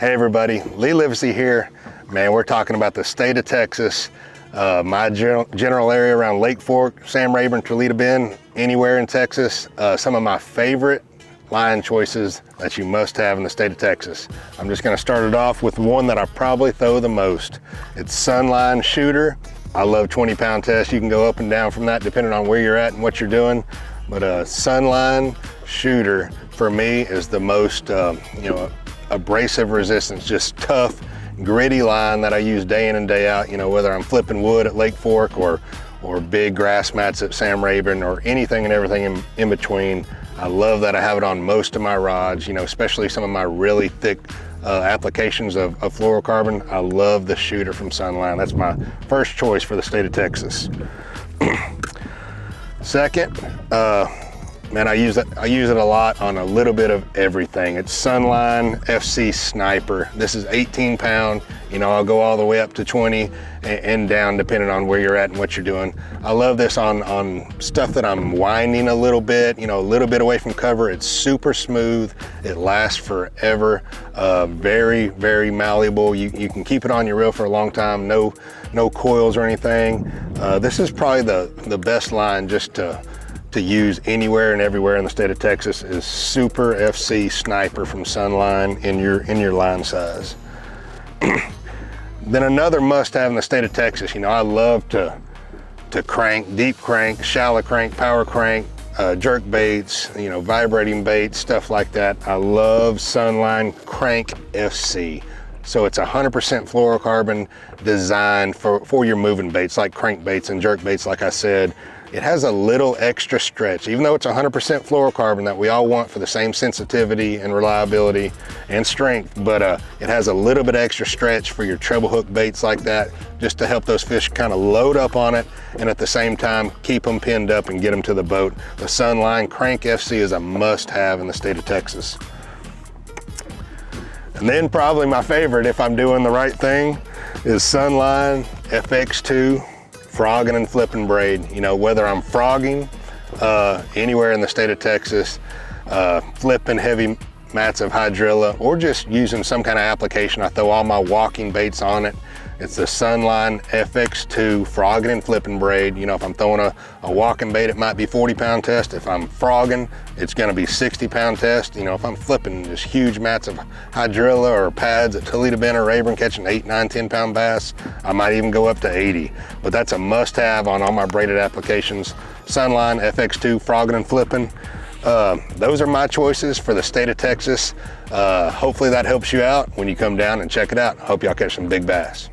Hey everybody, Lee Livesay here. Man, we're talking about the state of Texas, my general area around Lake Fork, Sam Rayburn, Toledo Bend, anywhere in Texas. Some of my favorite line choices that you must have in the state of Texas. I'm just gonna start it off with one that I probably throw the most. It's Sunline Shooter. I love 20-pound tests. You can go up and down from that depending on where you're at and what you're doing. But Sunline Shooter for me is the most, abrasive resistance, just tough, gritty line that I use day in and day out, whether I'm flipping wood at Lake Fork or big grass mats at Sam Rayburn or anything and everything in between. I love that I have it on most of my rods, especially some of my really thick applications of fluorocarbon. I love the Shooter from Sunline. That's my first choice for the state of Texas. Second, man, I use it a lot on a little bit of everything. It's Sunline FC Sniper. This is 18-pound. I'll go all the way up to 20 and down depending on where you're at and what you're doing. I love this on stuff that I'm winding a little bit, a little bit away from cover. It's super smooth. It lasts forever. Very, very malleable. You can keep it on your reel for a long time. No coils or anything. This is probably the best line just to use anywhere and everywhere in the state of Texas is Super FC Sniper from Sunline in your line size. Then another must-have in the state of Texas, I love to crank, deep crank, shallow crank, power crank, jerk baits, vibrating baits, stuff like that. I love Sunline Crank FC. So it's 100% fluorocarbon designed for your moving baits like crank baits and jerk baits, like I said. It has a little extra stretch, even though it's 100% fluorocarbon that we all want for the same sensitivity and reliability and strength, but it has a little bit extra stretch for your treble hook baits like that, just to help those fish kind of load up on it and at the same time keep them pinned up and get them to the boat. The Sunline Crank FC is a must-have in the state of Texas. And then probably my favorite, if I'm doing the right thing, is Sunline FX2 frogging and flipping braid. Whether I'm frogging anywhere in the state of Texas, flipping heavy mats of hydrilla, or just using some kind of application, I throw all my walking baits on it. It's the Sunline FX2 frogging and flipping braid. If I'm throwing a walking bait, it might be 40-pound test. If I'm frogging, it's gonna be 60-pound test. If I'm flipping just huge mats of hydrilla or pads at Toledo Bend or Rayburn catching 8, 9, 10-pound bass, I might even go up to 80. But that's a must-have on all my braided applications. Sunline FX2 frogging and flipping. Those are my choices for the state of Texas. Hopefully that helps you out when you come down and check it out. Hope y'all catch some big bass.